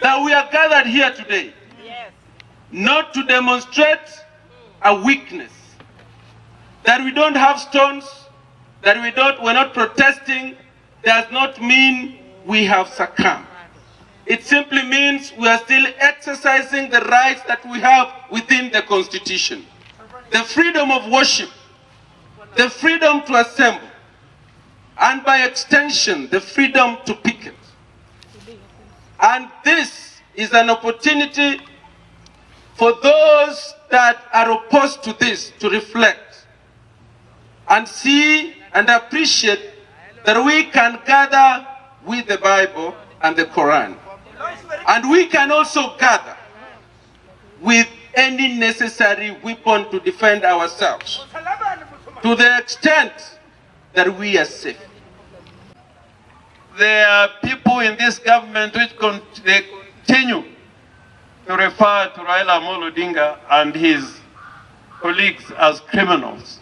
that we are gathered here today, not to demonstrate a weakness, that we don't have stones, that we're not protesting, does not mean we have succumbed. It simply means we are still exercising the rights that we have within the Constitution. The freedom of worship, the freedom to assemble, and by extension, the freedom to picket. And this is an opportunity for those that are opposed to this to reflect and see and appreciate that we can gather with the Bible and the Quran. And we can also gather with any necessary weapon to defend ourselves to the extent that we are safe. There are people in this government which they continue to refer to Raila ODINGA and his colleagues as criminals.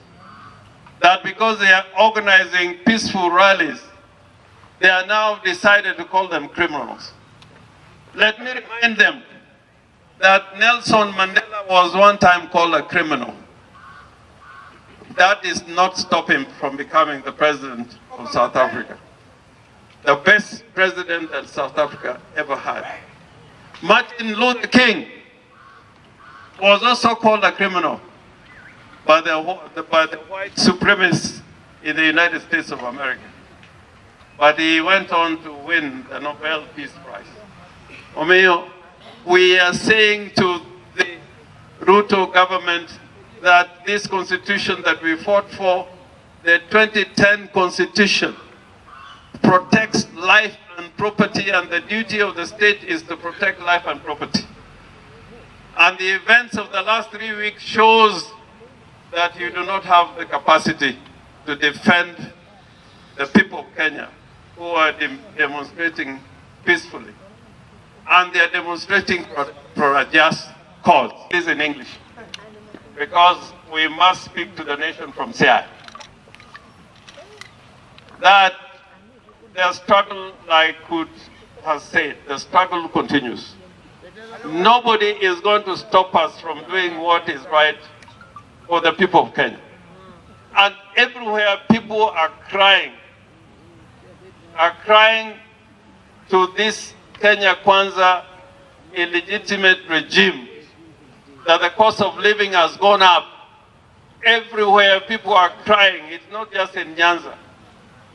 That because they are organizing peaceful rallies, they are now decided to call them criminals. Let me remind them that Nelson Mandela was one time called a criminal. That is not stop him from becoming the president of South Africa. The best president that South Africa ever had. Martin Luther King was also called a criminal by the white supremacists in the United States of America. But he went on to win the Nobel Peace Prize. Omeo, we are saying to the Ruto government that this constitution that we fought for, the 2010 constitution, protects life and property, and the duty of the state is to protect life and property. And the events of the last 3 weeks shows that you do not have the capacity to defend the people of Kenya who are demonstrating peacefully. And they are demonstrating for a just cause. This is in English, because we must speak to the nation from Siaya. That their struggle, like Kut has said, the struggle continues. Nobody is going to stop us from doing what is right for the people of Kenya. And everywhere people are crying to this Kenya Kwanza illegitimate regime, that the cost of living has gone up. Everywhere people are crying. It's not just in Nyanza.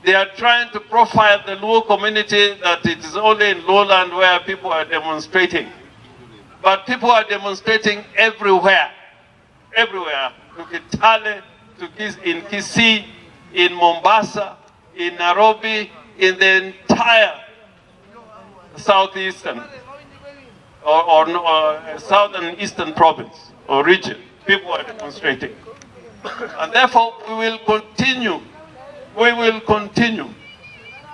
They are trying to profile the Luo community, that it is only in lowland where people are demonstrating. But people are demonstrating everywhere. Everywhere. To Kitale, in Kisii, in Mombasa, in Nairobi, in the entire southeastern or southern eastern province or region. People are demonstrating. And therefore we will continue. We will continue.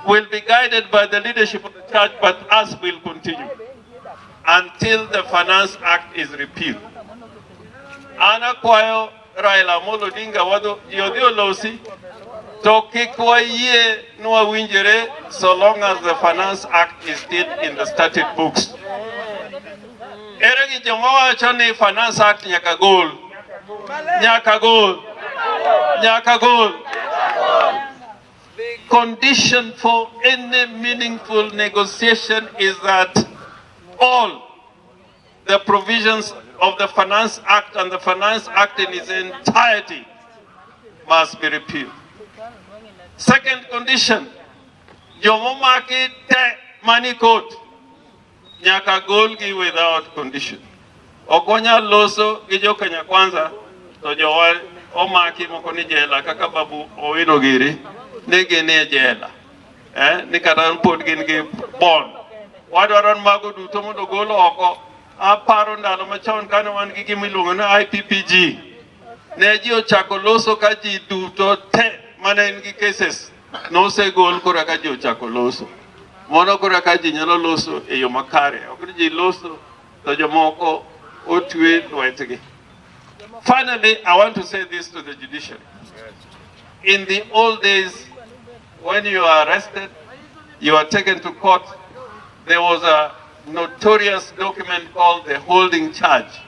We'll be guided by the leadership of the church, but us will continue until the Finance Act is repealed. Ana kwayo Raila ODINGA wado yodio losi to kikwa ye nuwa winjere so long as the Finance Act is still in the statute books. Eregi jomawa chani Finance Act nyaka gol. Nyaka gol. Nyaka gol. The condition for any meaningful negotiation is that all the provisions of the Finance Act and the Finance Act in its entirety must be repealed. Second condition, Jomomaki te money code, nyaka golgi without condition. Okonya loso gijo Kenya Kwanza, to jowa omaki mokoni jela kaka babu Owino Giri, negene jela. Nikatan pod gin gi bond. Wadwaron mago duto mondo golo oko. Aparo ndalo machon kane wan gi gimiluongo ni IPPG. Ne ji ochako loso ka ji duto te mane in gi cases nosegol kora ka ji ochako loso. Mono kora ka ji nyalo loso e yo makare. Ok ni ji loso to jomoko otwe lwetgi. Finally, I want to say this to the judiciary. In the old days, when you are arrested, you are taken to court, there was a notorious document called the holding charge,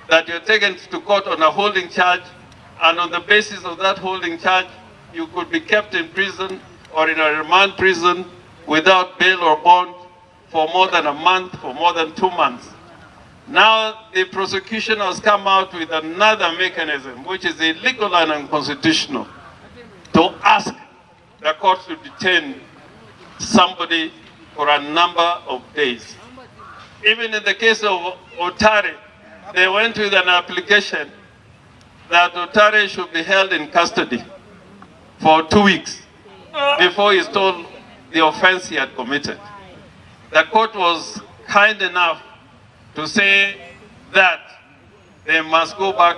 that you're taken to court on a holding charge, and on the basis of that holding charge, you could be kept in prison or in a remand prison without bail or bond for more than a month, for more than 2 months. Now the prosecution has come out with another mechanism, which is illegal and unconstitutional, to ask the court to detain somebody for a number of days. Even in the case of Otare, they went with an application that Otare should be held in custody for 2 weeks before he told the offense he had committed. The court was kind enough to say that they must go back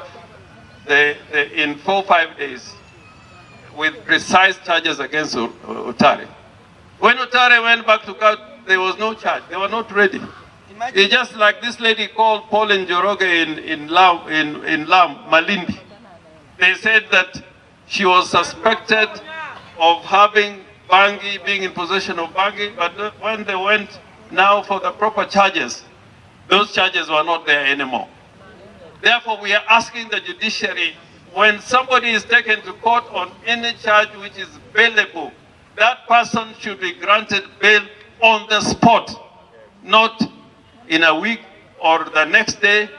in 4 or 5 days with precise charges against Otare. When Otare went back to court, there was no charge. They were not ready. It's just like this lady called Pauline Joroge in Lam, Malindi. They said that she was suspected of having Bangi, being in possession of Bangi, but when they went now for the proper charges, those charges were not there anymore. Therefore, we are asking the judiciary, when somebody is taken to court on any charge which is bailable, that person should be granted bail on the spot, not in a week or the next day.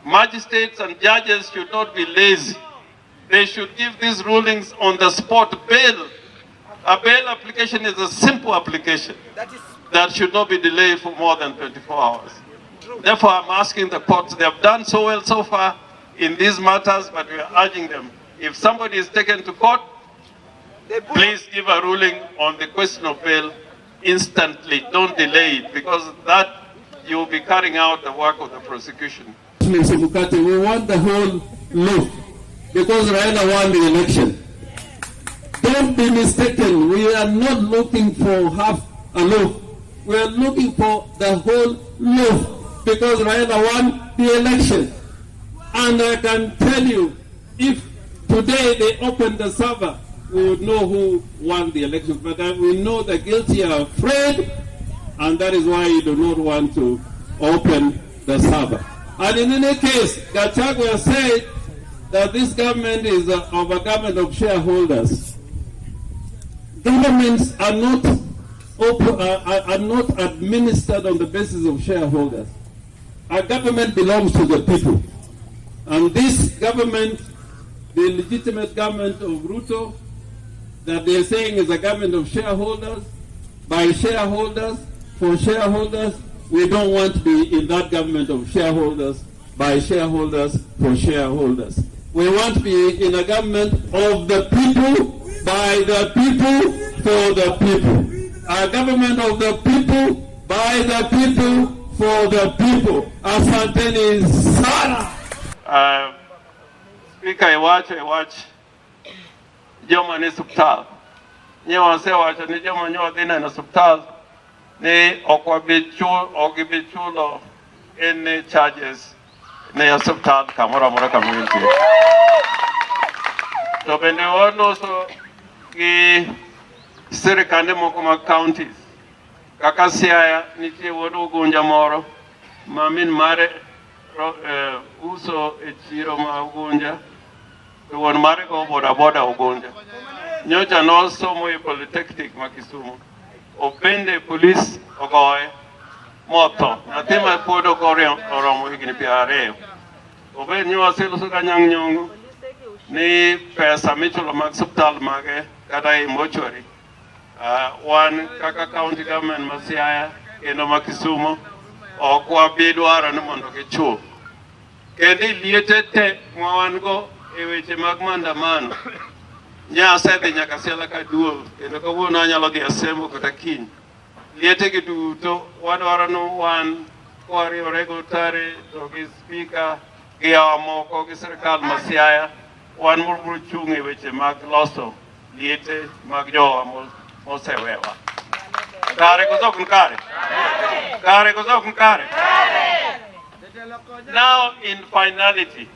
Magistrates and judges should not be lazy. They should give these rulings on the spot. Bail, a bail application is a simple application that should not be delayed for more than 24 hours. Therefore, I'm asking the courts, they have done so well so far in these matters, but we are urging them, if somebody is taken to court, please give a ruling on the question of bail instantly. Don't delay it, because that you will be carrying out the work of the prosecution. We want the whole loaf because Raila won the election. Don't be mistaken. We are not looking for half a loaf. We are looking for the whole loaf because Raila won the election. And I can tell you, if today they open the server, we would know who won the election. But we know the guilty are afraid, and that is why you do not want to open the server. And in any case, Gachagua said that this government is of a government of shareholders. Governments are not administered on the basis of shareholders. Our government belongs to the people. And this government, the legitimate government of Ruto, that they're saying is a government of shareholders, by shareholders, for shareholders, we don't want to be in that government of shareholders, by shareholders, for shareholders. We want to be in a government of the people, by the people, for the people. A government of the people, by the people, for the people. Asanteni sana. Speaker, I watch Joma ni subtal. Nyewa se wacha ni Joma nyewa dina na subtal. Ni ogibichulo any charges ni ya subtal kamora mora community. So bende wano so ki serikali mokoma counties. Kaka Siaya nitie wodu ugunja moro. Mamin mare uso echiro ma ugunja. Won mare ko boda ugunja. Nyocha no somo e polytechnic ma Kisumu. Opende police ogoye moto. Natima podo kore oromo higini piare. Obe nyo selo so kanyang nyongo. Ni pesa michulo mag subtal mage kada e mortuary. One kaka county government ma Siaya eno ma Kisumu okwa bidwara no mondo gichu. Kendi liete te mwan go e weche mag maandamano. Nya asedhi nyaka Siaya ka duo kendo kawuono anyalo dhi Asembo kata kiny. Liete gi duto wadwaro no wan kwariwore go Otare to gi speaker gi moko gi sirkal ma Siaya wan mobiro chung' e weche mag loso liete mag jowa mosewewa. Kare koso kun kare? Kare koso kun kare? Now in finality.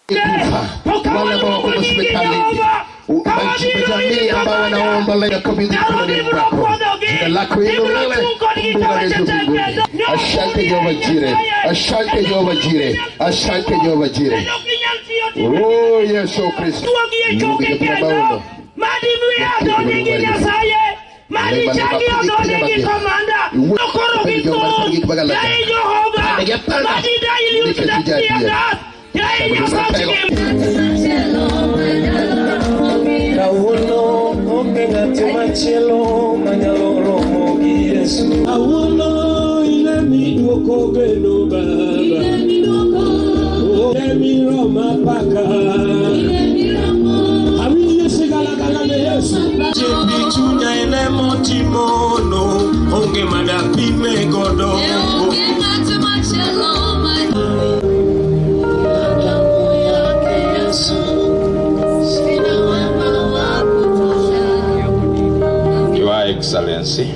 wale ambao wako hospitalini, jamii ambao wanaomba leo kabidhi mikononi mwako. Jina lako inuliwe, kumbuka Yesu mbinguni. Asante Jehova Jireh, asante Jehova Jireh, asante Jehova Jireh. Oh Yesu Kristo, Your Excellency,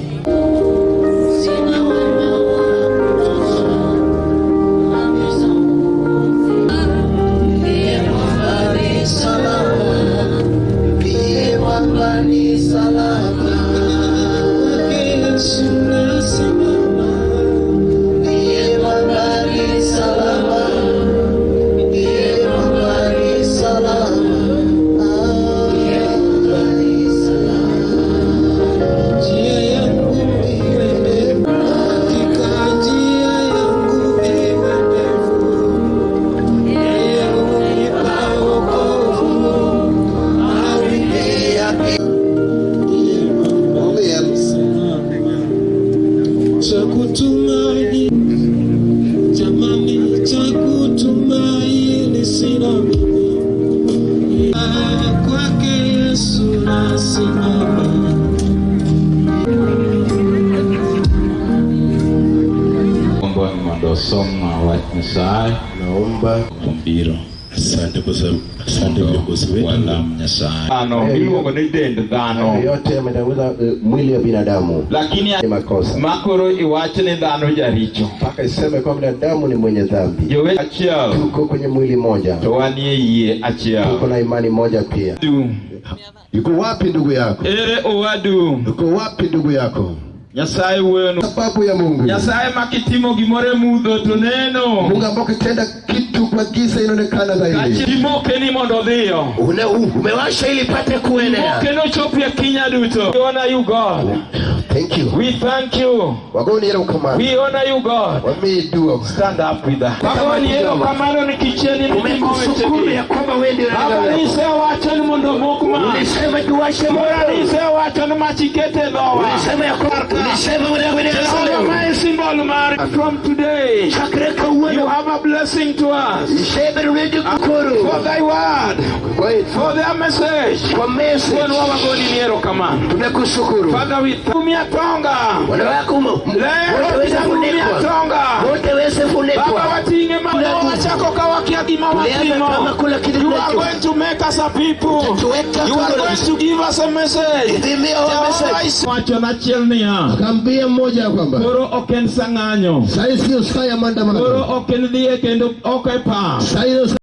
naomba kumbiro. Asante kwa sababu asante viongozi wetu. Miluongo ni dend dhano. Yote yametawala mwili wa binadamu. Lakini ni makosa. Makoro iwache ni dhano jaricho. Mpaka iseme kwa binadamu ni mwenye dhambi. Yowe achiao. Tuko kwenye mwili moja. Towanie iye achiao. Tuko na imani moja pia. Yuko wapi ndugu yako? Ere owadu. Yuko wapi ndugu yako? Nyasaye wenu. Sababu ya Mungu. Nyasaye makitimo gimore mudho to neno. Mungu ambao kitenda kitu kwa giza inaonekana zaidi. Kachimoke ni mondo dhiyo. Umewasha ili pate kuenea. Moke no chopia kinya duto. We honor you God. Thank you. We thank you. Wagoni yero kamano. We honor you God. Wamidu. Stand up with that. Wagoni yero kamano ni kicheni ni umekushukuru ya kwamba wewe ndio Baba nise wacha ni mondo mokuma. Ulisema tuwashe moyo. Nise wacha ni machikete ndoa. Ulisema ya kwamba from today, you have a blessing to us. For thy word, for their message. Father, we tumia tonga. You are going to make us a people. You are going to give us a message. Akambia mmoja kwamba koro oken sanganyo. Sasa sio saya mandamano. Koro oken die kendo okepa.